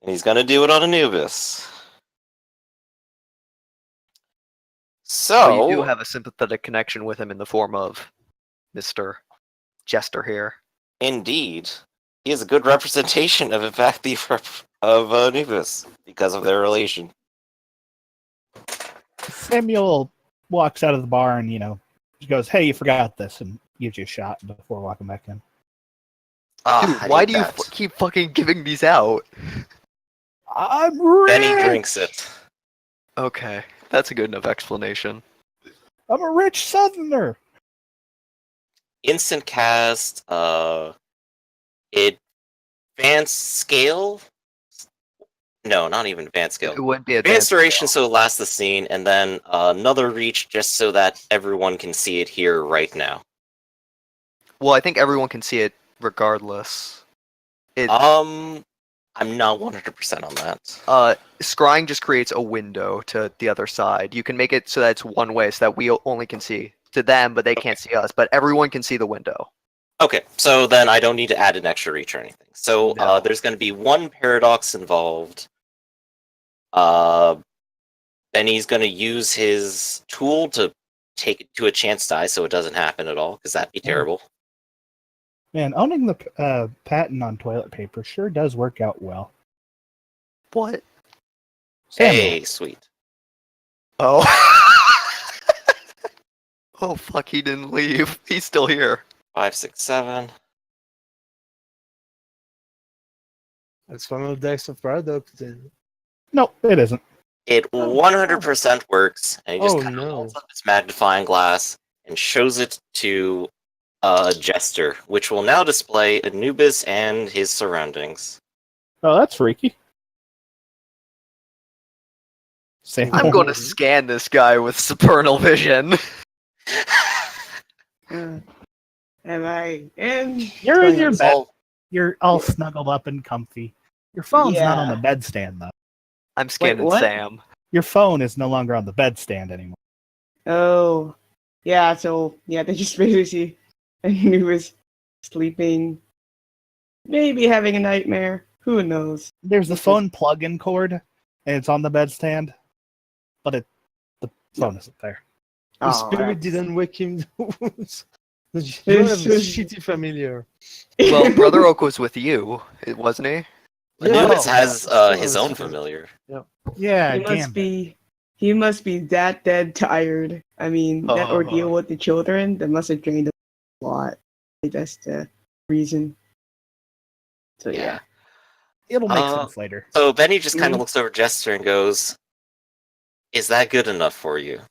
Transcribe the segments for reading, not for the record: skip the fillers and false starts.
And he's going to do it on Anubis. So... you do have a sympathetic connection with him in the form of Mr. Jester here. Indeed. He is a good representation of, in fact, of Anubis, because of their relation. Samuel walks out of the bar and, he goes, "Hey, you forgot this," and gives you a shot before walking back in. Dude, why do you keep fucking giving these out? I'm rich! Then he drinks it. Okay, that's a good enough explanation. I'm a rich southerner! Instant cast, advanced scale? No, not even advanced scale. It wouldn't be Advanced duration, so it lasts the scene, and then another reach just so that everyone can see it here right now. Well, I think everyone can see it regardless. I'm not 100% on that. Scrying just creates a window to the other side. You can make it so that it's one way, so that we only can see to them, but they can't see us. But everyone can see the window. Okay, so then I don't need to add an extra reach or anything. So No. there's going to be one paradox involved. Then he's going to use his tool to take it to a chance die, so it doesn't happen at all, because that'd be terrible. Man, owning the patent on toilet paper sure does work out well. What? Samuel. Hey, sweet. Oh. Oh, fuck, he didn't leave. He's still here. 5, 6, 7. That's one of the decks of Paradox, then. No, it isn't. It 100% works, and he just Oh, kind of no. holds up its magnifying glass and shows it to a Jester, which will now display Anubis and his surroundings. Oh, that's freaky. Samuel. I'm going to scan this guy with supernal vision. Am I in? You're in your It's bed. all- You're all snuggled up and comfy. Your phone's not on Yeah. the bedstand, though. I'm scanning what? Sam. Your phone is no longer on the bedstand anymore. Oh, yeah. So yeah, they just basically, he was sleeping, maybe having a nightmare. Who knows? There's the phone plug-in cord, and it's on the bedstand, but the phone isn't there. The Oh, spirit that's- didn't wake him. You have a shitty familiar. Well, Brother Oak was with you, wasn't he? Anubis Yeah. has Yeah. his own familiar. Yeah, He must Gambit. be. He must be that dead tired. I mean, that ordeal with the children that must have drained him a lot. That's the reason. So yeah. It'll make Uh, sense later. So Benny just kind of Mhm. looks over at Jester and goes, "Is that good enough for you?"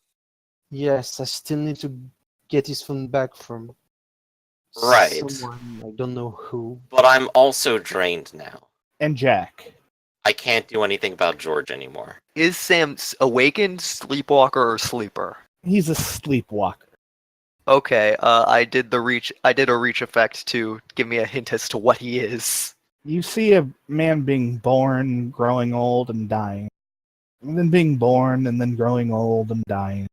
Yes, I still need to get his phone back from Right. someone. I don't know who. But I'm also drained now. And Jack. I can't do anything about George anymore. Is Sam awakened, sleepwalker, or sleeper? He's a sleepwalker. Okay, I did a reach effect to give me a hint as to what he is. You see a man being born, growing old, and dying. And then being born, and then growing old, and dying.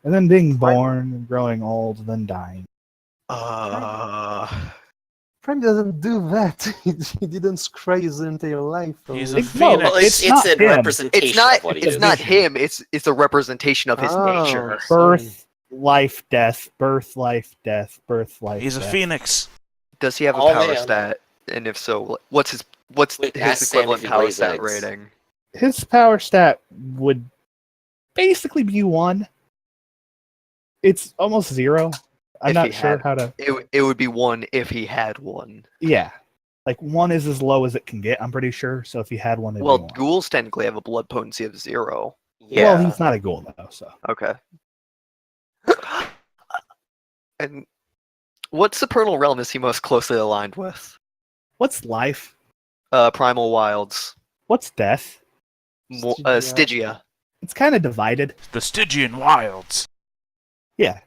And then being born, and growing old, and then dying. Prime doesn't do that. He didn't scry his entire life. He's or- a No, phoenix. Well, It's it's not a him. representation It's not. of what he It's is. not him. It's a representation of his Oh. nature. Birth, life, death, birth, life, death, birth, life, He's a death. phoenix. Does he have a Oh, power man. stat? And if so, what's his Wait, ask Sam equivalent if he power lays stat eggs. rating? His power stat would basically be 1. It's almost 0. I'm If not he sure had- how to... It would be 1 if he had one. Yeah. Like, 1 is as low as it can get, I'm pretty sure. So if he had one, it'd Well, be 1. ghouls technically have a blood potency of 0. Yeah. Well, he's not a ghoul, though, so... Okay. And what supernal realm is he most closely aligned with? What's life? Primal Wilds. What's death? Stygia. It's kind of divided. The Stygian Wilds. Yeah.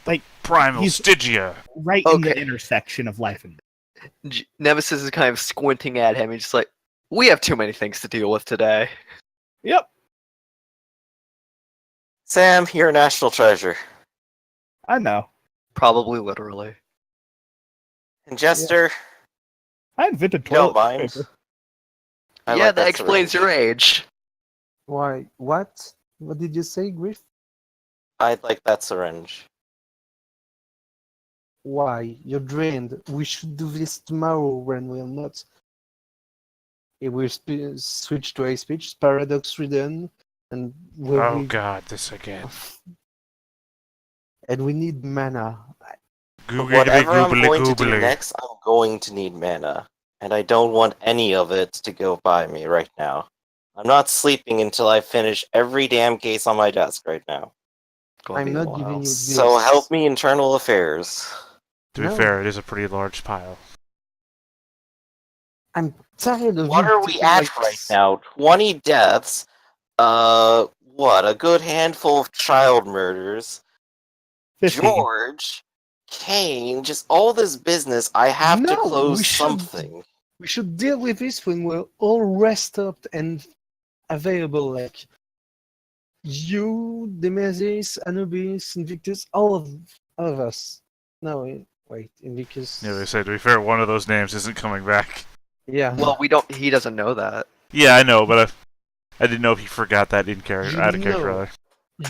Like, Primal He's- Stygia. right in the Okay. intersection of life and death. Nemesis is kind of squinting at him and just like, we have too many things to deal with today. Yep. Sam, you're a national treasure. I know. Probably literally. And Jester, I invented You don't toilet mind? paper. I Yeah, like that explains syringe. your age. Why? What? What did you say, Griff? I'd like that syringe. Why? You're drained. We should do this tomorrow when we're not. It will switch to a speech, paradox ridden, and Oh god, this again. and we need mana. Googly Whatever I'm goobly going to do goobly. next, I'm going to need mana. And I don't want any of it to go by me right now. I'm not sleeping until I finish every damn case on my desk right now. Gonna I'm be a not giving while. you So this. help me, internal affairs. To be No. fair, it is a pretty large pile. I'm tired of What you are we taking at my right now? 20 deaths. What? A good handful of child murders. 15. George, Kane, just all this business. I have to No, close we should. something. We should deal with this when we're all rest up and available. Like you, Demesis, Anubis, Invictus, all of us. No, wait, Invictus. Yeah, they say, to be fair, one of those names isn't coming back. Yeah. Well, we don't. He doesn't know that. Yeah, I know, but I didn't know if he forgot that in character, You out of character, know. rather.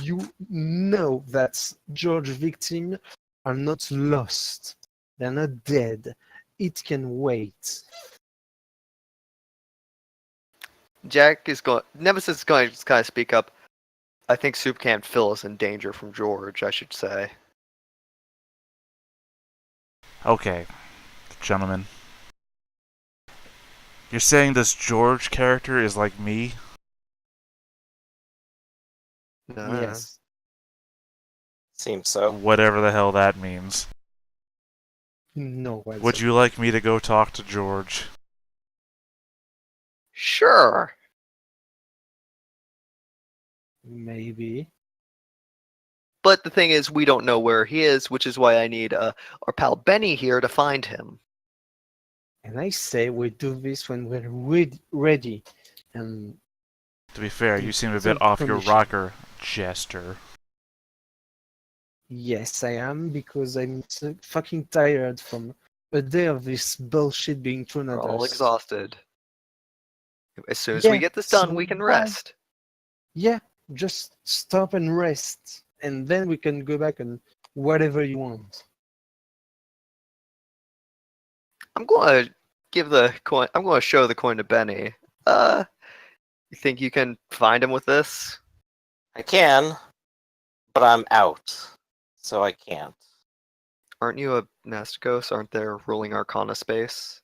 You know that George victims are not lost. They're not dead. It can wait. Jack is going. Nemesis is going to kind of speak up. I think Soup Camp Phil is in danger from George. I should say. Okay, gentlemen. You're saying this George character is like me? No. Yes. Seems so. Whatever the hell that means. No. Would you like me to go talk to George? Sure. Maybe. But the thing is, we don't know where he is, which is why I need our pal Benny here to find him. And I say we do this when we're ready. And To be fair, you seem a It's bit a off your permission. rocker, Jester. yes, I am because I'm so fucking tired from a day of this bullshit being thrown We're at all us. exhausted. As soon as Yeah, we get this so done, we can bye. rest. Yeah, just stop and rest, and then we can go back and whatever you want. I'm going to give the coin. I'm going to show the coin to Benny. You think you can find him with this? I can, but I'm out. So I can't. Aren't you a Nasticos? Aren't there ruling Arcana space?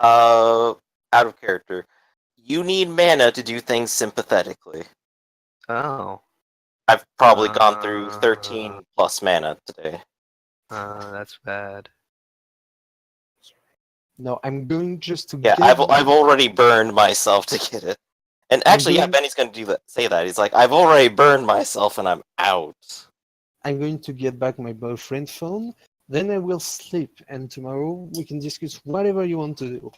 Out of character. You need mana to do things sympathetically. Oh, I've probably gone through 13 plus mana today. that's bad. No, I'm going just to Yeah, get. I've already burned myself to get it. And I'm actually, yeah, going- Benny's gonna do that. Say that. He's like, I've already burned myself and I'm out. I'm going to get back my boyfriend phone. Then I will sleep, and tomorrow we can discuss whatever you want to do.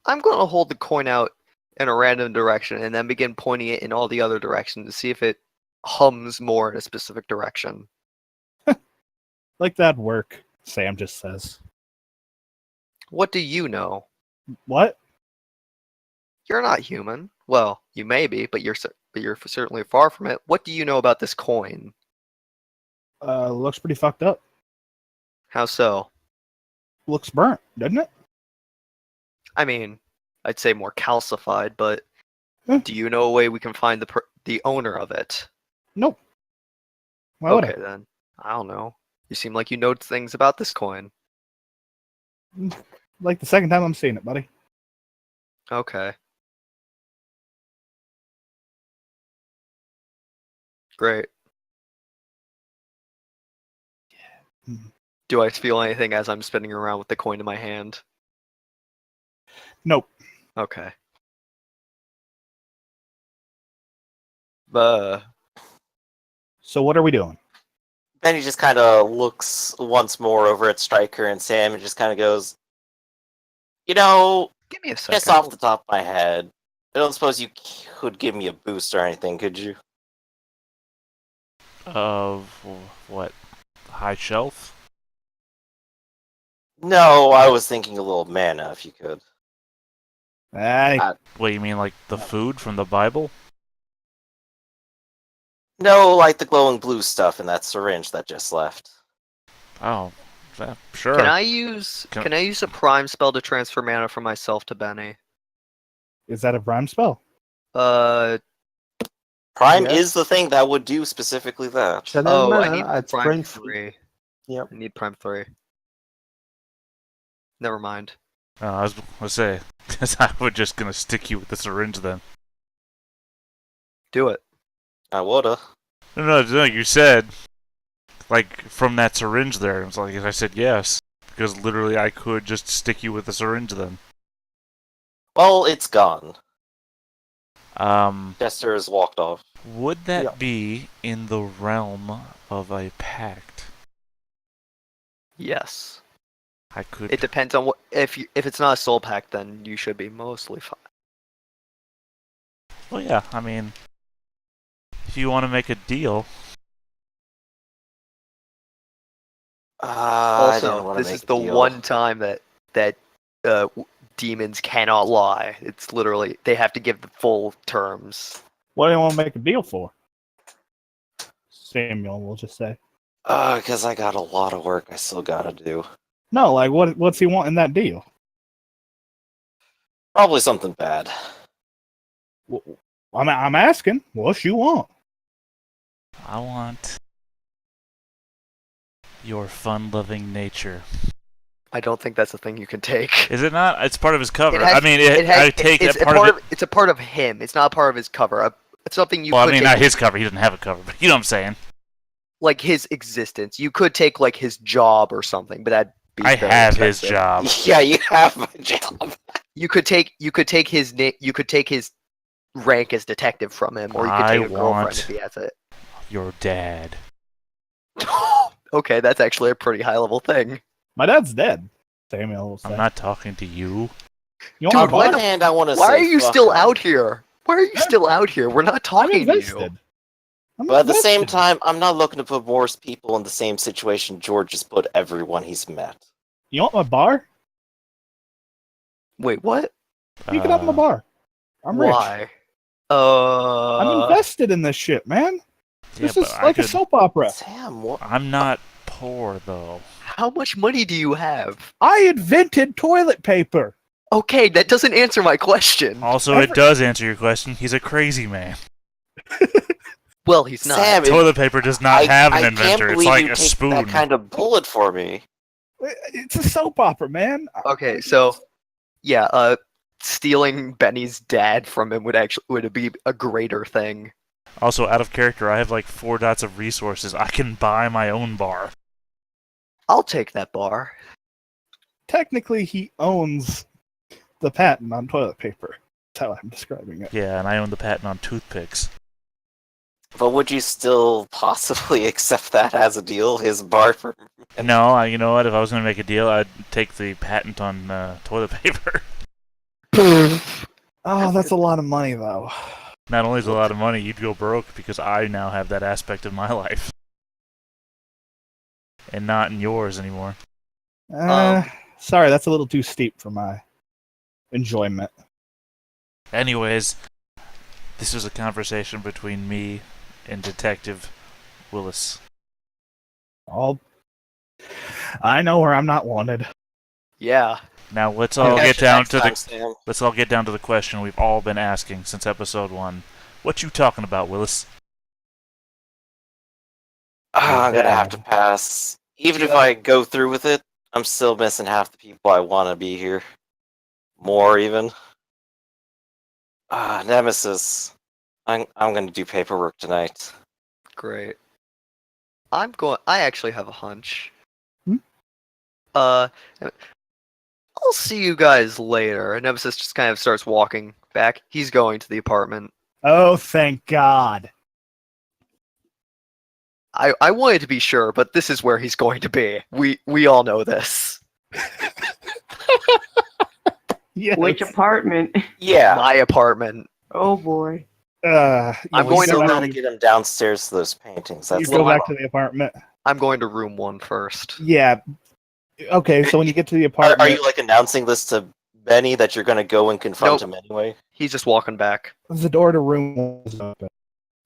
I'm going to hold the coin out in a random direction and then begin pointing it in all the other directions to see if it hums more in a specific direction. Like that'd work, Sam just says. What do you know? What? You're not human. Well, you may be, but you're certainly far from it. What do you know about this coin? Looks pretty fucked up. How so? Looks burnt, doesn't it? I mean, I'd say more calcified, but Huh. do you know a way we can find the owner of it? Nope. Why would Okay, then. I don't know. You seem like you know things about this coin. I? Like the second time I'm seeing it, buddy. Okay. Great. Hmm. Do I feel anything as I'm spinning around with the coin in my hand? Nope. Okay. So what are we doing? Benny just kind of looks once more over at Stryker and Sam and just kind of goes, you know, Give me a guess second. off the top of my head, I don't suppose you could give me a boost or anything, could you? Of what? High shelf? No, I was thinking a little mana, if you could. Hey, What, you mean like the food from the Bible? No, like the glowing blue stuff in that syringe that just left. Oh, sure. Can I use a prime spell to transfer mana from myself to Benny? is that a prime spell? Uh Prime Yes. is the thing that would do specifically that. Channel I mana need at prime Prime 3. Yep. I need prime 3. Never mind. I was gonna say, because I was just gonna stick you with the syringe then. Do it. I woulda. No, you said, like, from that syringe there. It's like, I said yes. Because literally I could just stick you with the syringe then. Well, it's gone. Um, Jester has walked off. would that Yeah. be in the realm of a pact? Yes. I could. It depends on what if it's not a soul pack, then you should be mostly fine. Well, yeah, I mean, if you want to make a deal. I didn't Also, want to this make is a the deal. one time that demons cannot lie. It's literally they have to give the full terms. What do you want to make a deal for? Samuel, we'll just say. Because I got a lot of work I still gotta do. No, like what's he want in that deal? Probably something bad. I'm asking. What you want? I want your fun-loving nature. I don't think that's a thing you can take. Is it not? It's part of his cover. It has- I mean, I take it's that part of it. it's a part of him. It's not a part of his cover. It's something you Well, I could mean, take, not his cover. He doesn't have a cover, but you know what I'm saying. like his existence. You could take like his job or something, but that'd be I very have his expensive. job. Yeah, you have my job. You could take his you could take his rank as detective from him, or you could I take a girlfriend want- if he has it. Your dad. Okay, that's actually a pretty high level thing. My dad's dead. Samuel will say. I'm not talking to you. You Dude, want On my why one bar? hand, I want to say. Why are you fuck still him. out here? Why are you still out here? We're not I'm talking to invested. you. I'm But at the same invested. time, I'm not looking to put more people in the same situation George has put everyone he's met. You want my bar? Wait, what? You can have my bar. I'm rich. Why? I'm invested in this shit, man. Yeah, This is but like a soap opera. Sam, what? I'm not poor though. How much money do you have? I invented toilet paper. Okay, that doesn't answer my question. Also, it does answer your question. He's a crazy man. Well, he's not. Sam, Toilet paper does not have an I inventor. can't It's believe like you a take spoon. that kind of bullet for me. It's a soap opera, man. Okay, so yeah, stealing Benny's dad from him would be a greater thing. Also, out of character, I have like 4 dots of resources. I can buy my own bar. I'll take that bar. Technically, he owns the patent on toilet paper. That's how I'm describing it. Yeah, and I own the patent on toothpicks. But would you still possibly accept that as a deal? His bar for. No, you know what? If I was going to make a deal, I'd take the patent on toilet paper. Oh, that's a lot of money, though. Not only is it a lot of money, you'd go broke because I now have that aspect of my life. And not in yours anymore. Sorry, that's a little too steep for my enjoyment. Anyways, this was a conversation between me and Detective Willis. I know where I'm not wanted. Yeah. Now let's all Catch get you down next to time, the Sam. let's all get down to the question we've all been asking since episode 1. What you talking about, Willis? I'm gonna have to pass. Even if I go through with it, I'm still missing half the people I want to be here. More even. Nemesis. I'm gonna do paperwork tonight. Great. I actually have a hunch. Hmm? I'll see you guys later. And Nemesis just kind of starts walking back. He's going to the apartment. Oh, thank God. I wanted to be sure, but this is where he's going to be. We all know this. Yes. Which apartment? Yeah. My apartment. Oh boy. I'm I'm We going to still gotta room. get him downstairs to those paintings. You That's go the back problem. to the apartment. I'm going to room 1 first. Yeah, Okay, so when you get to the Are apartment, you like announcing this to Benny that you're gonna go and confront Nope. him anyway? He's just walking back. the door to room is open.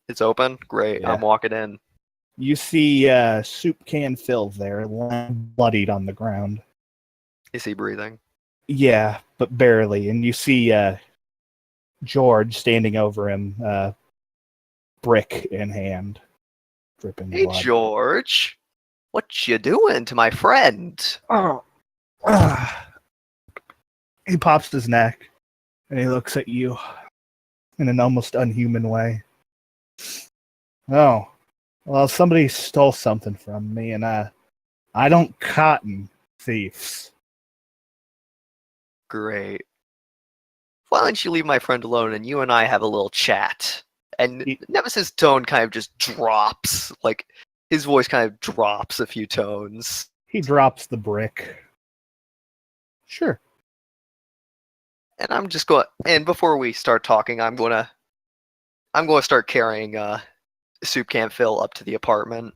It's open? Great. Yeah. I'm walking in. You see soup can Phil there, lying bloodied on the ground. Is he breathing? Yeah, but barely. And you see George standing over him, brick in hand, dripping Hey, blood. George. What you doing to my friend? Oh. He pops his neck and he looks at you in an almost unhuman way. Oh, well, somebody stole something from me, and I don't cotton thieves. Great. Why don't you leave my friend alone and you and I have a little chat? And Nemesis' tone kind of just drops. Like, his voice kind of drops a few tones. He drops the brick. Sure. And I'm just going. And before we start talking, I'm gonna start carrying Soup Can Phil up to the apartment.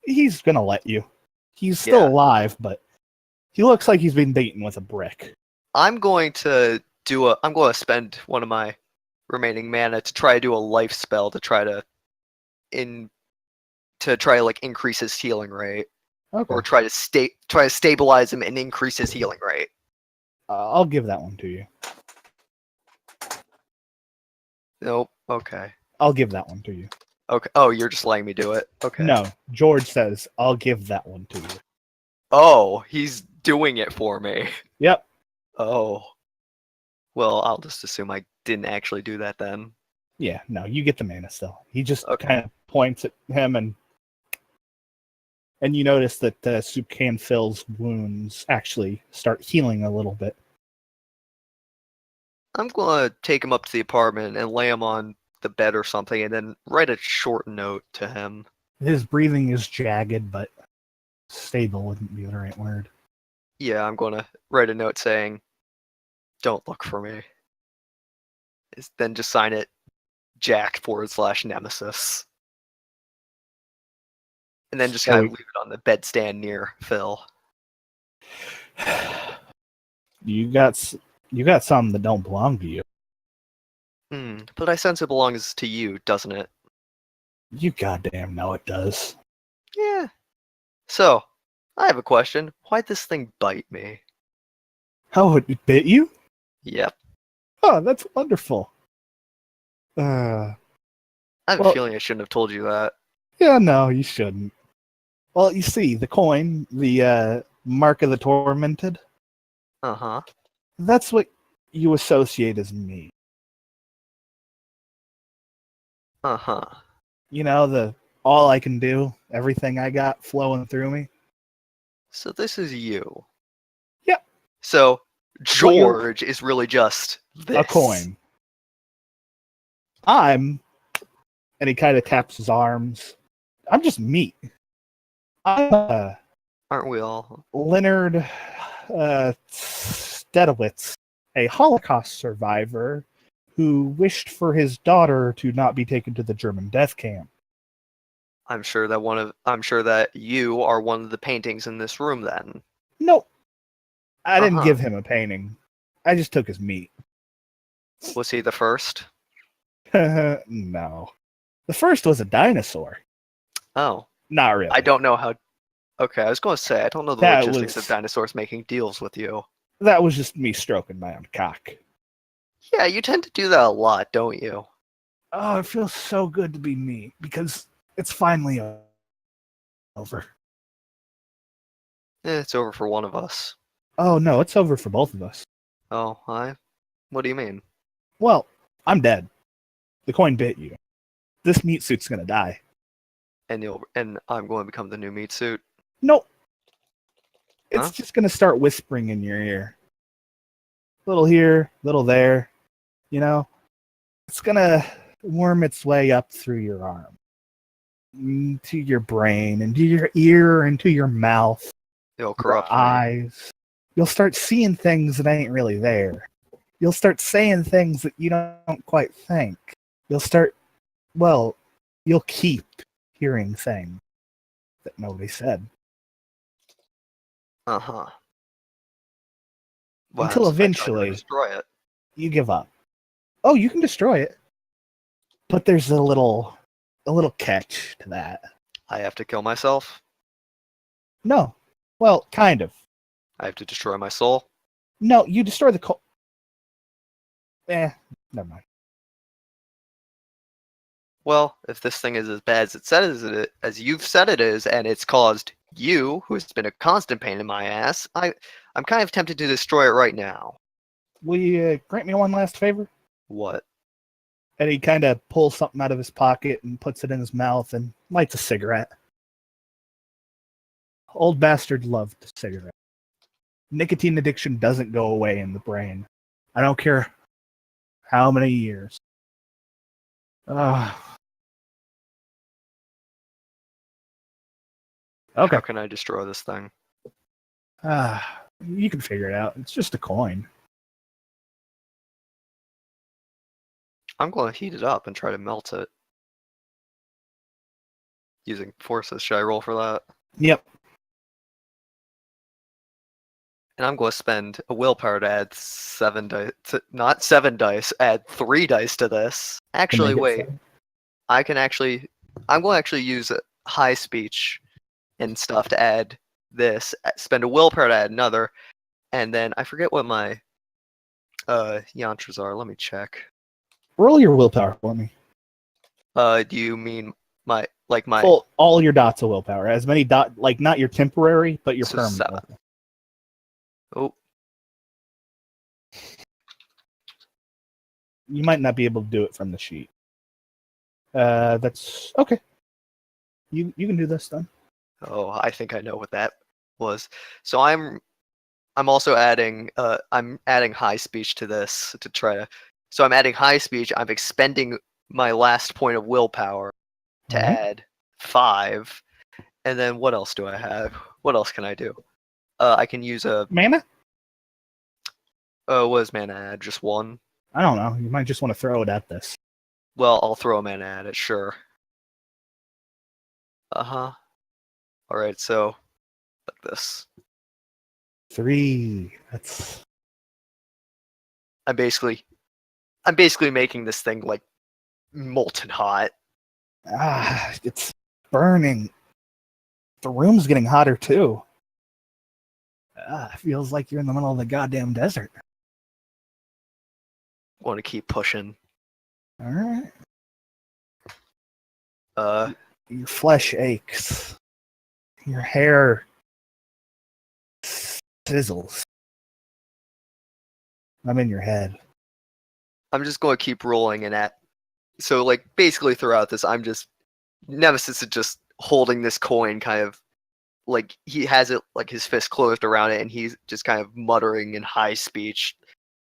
He's gonna let you. He's still alive, but he looks like he's been beaten with a brick. I'm going to spend one of my remaining mana to try to do a life spell to try to like increase his healing rate, Okay. or try to stabilize him and increase his healing rate. I'll give that one to you. Nope. Okay. I'll give that one to you. Okay. Oh, you're just letting me do it. Okay. No, George says, I'll give that one to you. Oh, he's doing it for me. Yep. Oh. Well, I'll just assume I didn't actually do that then. Yeah, no, you get the mana still. He just Okay. kind of points at him, and you notice that Soup Can Phil's wounds actually start healing a little bit. I'm gonna take him up to the apartment and lay him on the bed or something, and then write a short note to him. His breathing is jagged, but stable wouldn't be the right word. Yeah, I'm gonna write a note saying, "Don't look for me." Then just sign it, Jack /Nemesis. And then just kind of leave it on the bedstand near Phil. You got some that don't belong to you. But I sense it belongs to you, doesn't it? You goddamn know it does. Yeah. So, I have a question. Why'd this thing bite me? Oh, it bit you? Yep. Oh, that's wonderful. I have a feeling I shouldn't have told you that. Yeah, no, you shouldn't. Well, you see, the coin, the Mark of the Tormented, Uh-huh. that's what you associate as me. Uh-huh. You know, the all I can do, everything I got flowing through me. So this is you. Yep. So George is really just this. A coin. And he kind of taps his arms. I'm just meat. I'm Aren't we all? Leonard Stedowitz, a Holocaust survivor who wished for his daughter to not be taken to the German death camp. I'm sure that you are one of the paintings in this room then. Nope. I didn't give him a painting. I just took his meat. Was he the first? No. The first was a dinosaur. Oh. Not really. I don't know how. Okay, I was going to say, I don't know the logistics of dinosaurs making deals with you. That was just me stroking my own cock. Yeah, you tend to do that a lot, don't you? Oh, it feels so good to be me because it's finally over. It's over for one of us. Oh, no, it's over for both of us. Oh, what do you mean? Well, I'm dead. The coin bit you. This meat suit's gonna die. And I'm going to become the new meat suit? Nope. It's just gonna start whispering in your ear. Little here, little there. You know? It's gonna worm its way up through your arm. To your brain, into your ear, into your mouth. It'll corrupt your eyes. You'll start seeing things that ain't really there. You'll start saying things that you don't quite think. You'll keep hearing things that nobody said. Uh-huh. Until happens if I try to eventually- destroy it. You give up. Oh, you can destroy it. But there's a little catch to that. I have to kill myself. No. Well, kind of. I have to destroy my soul. No, you destroy the never mind. Well, if this thing is as bad as it said as you've said it is, and it's caused you, who's been a constant pain in my ass, I'm kind of tempted to destroy it right now. Will you grant me one last favor? What? And he kind of pulls something out of his pocket and puts it in his mouth and lights a cigarette. Old bastard loved a cigarette. Nicotine addiction doesn't go away in the brain. I don't care how many years. Okay. How can I destroy this thing? You can figure it out. It's just a coin. I'm going to heat it up and try to melt it. Using forces. Should I roll for that? Yep. And I'm going to spend a willpower to add 7 dice. Not 7 dice, add 3 dice to this. Actually, wait. I'm going to actually use high speech and stuff to add this. Spend a willpower to add another. And then I forget what my yantras are. Let me check. Roll your willpower for me. Do you mean my Full, all your dots of willpower. As many not your temporary, but your So permanent. 7. Oh, You might not be able to do it from the sheet. That's okay. You can do this then. oh, I think I know what that was. So I'm also adding I'm adding high speech to this to try to. So I'm adding high speech. I'm expending my last point of willpower to Alright. add 5, and then what else do I have? What else can I do? I can use a. Mana? What does mana add? Just 1. I don't know. You might just want to throw it at this. Well, I'll throw a mana at it. Sure. All right. So like this. 3. That's I'm basically making this thing like molten hot. it's burning. The room's getting hotter too. Feels like you're in the middle of the goddamn desert. Want to keep pushing. All right. Your flesh aches. Your hair sizzles. I'm in your head. I'm just going to keep rolling so like basically throughout this Nemesis is just holding this coin kind of like he has it like his fist closed around it and he's just kind of muttering in high speech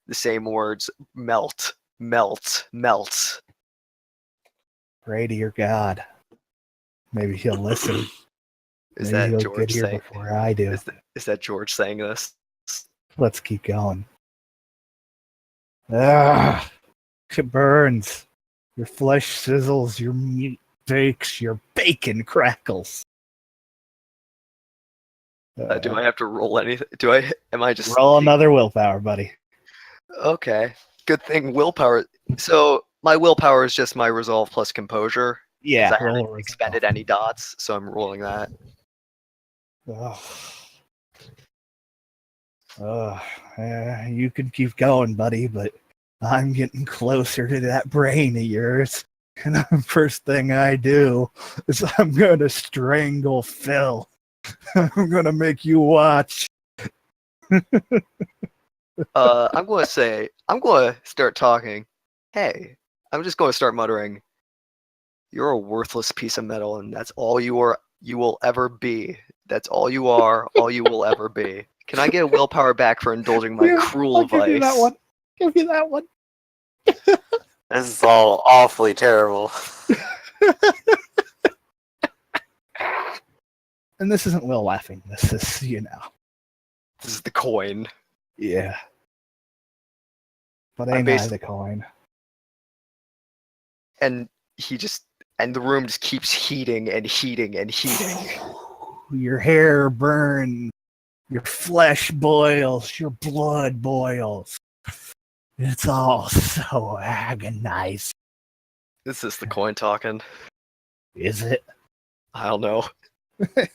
the same words, melt, melt, melt. Pray to your God. Maybe he'll listen. Is Maybe that he'll George get here saying? before I do. Is that George saying this? Let's keep going. It burns. Your flesh sizzles. Your meat bakes. Your bacon crackles. Do I have to roll anything? Am I just roll another willpower, buddy? Okay. Good thing willpower. So my willpower is just my resolve plus composure. Yeah. I haven't expended any dots, so I'm rolling that. You can keep going, buddy, but I'm getting closer to that brain of yours. And the first thing I do is I'm going to strangle Phil. I'm going to make you watch. I'm going to start talking. Hey, I'm just going to start muttering. You're a worthless piece of metal, and that's all you will ever be. That's all you are, all you will ever be. Can I get a willpower back for indulging my cruel vice? Give you that one. Give you that one. This is all awfully terrible. And this isn't Will laughing. This is, This is the coin. Yeah. But ain't I the coin. And the room just keeps heating and heating and heating. Your hair burns. Your flesh boils, your blood boils. It's all so agonizing. Is this the coin talking? Is it? I don't know.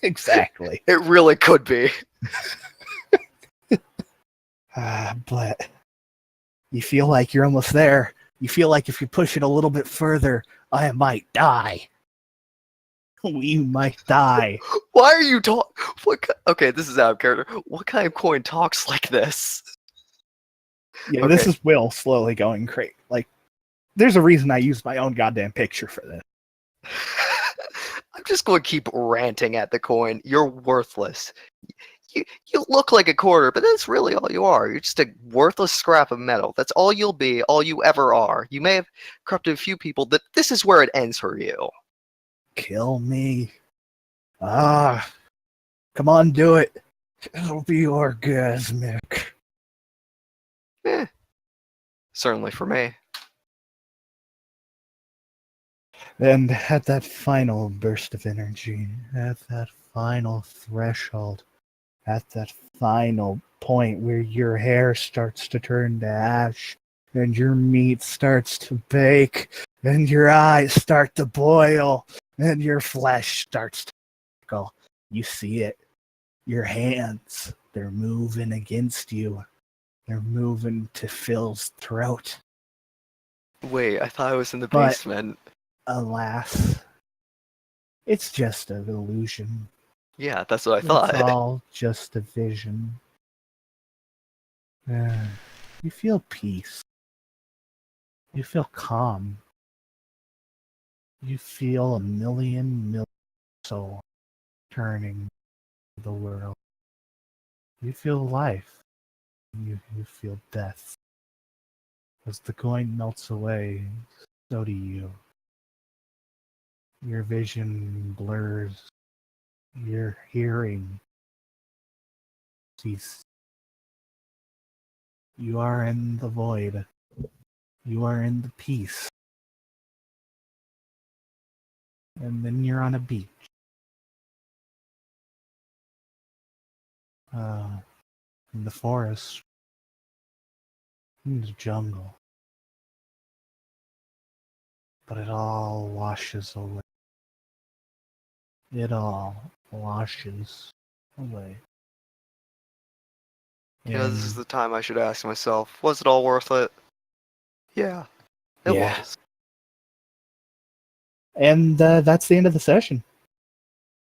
Exactly. It really could be. But you feel like you're almost there. You feel like if you push it a little bit further, I might die. We might die. Why are you talking? Okay, this is out of character. What kind of coin talks like this? Yeah, Okay. This is Will slowly going crazy. Like, there's a reason I use my own goddamn picture for this. I'm just going to keep ranting at the coin. You're worthless. You look like a quarter, but that's really all you are. You're just a worthless scrap of metal. That's all you'll be, all you ever are. You may have corrupted a few people, but this is where it ends for you. Kill me. Come on, do it. It'll be orgasmic. Certainly for me. And at that final burst of energy, at that final threshold, at that final point where your hair starts to turn to ash, and your meat starts to bake, and your eyes start to boil, and your flesh starts to tickle, you see it. Your hands, they're moving against you. They're moving to Phil's throat. Wait, I thought I was in the But- basement. Alas, it's just an illusion. Yeah, that's what I thought. It's all just a vision. You feel peace. You feel calm. You feel a million souls turning the world. You feel life. You feel death. As the coin melts away, so do you. Your vision blurs. Your hearing ceases. You are in the void. You are in the peace. And then you're on a beach. In the forest. In the jungle. But it all washes away. It all washes away. You know, this is And- the time I should ask myself, was it all worth it? Yeah, it Yeah. was. And that's the end of the session.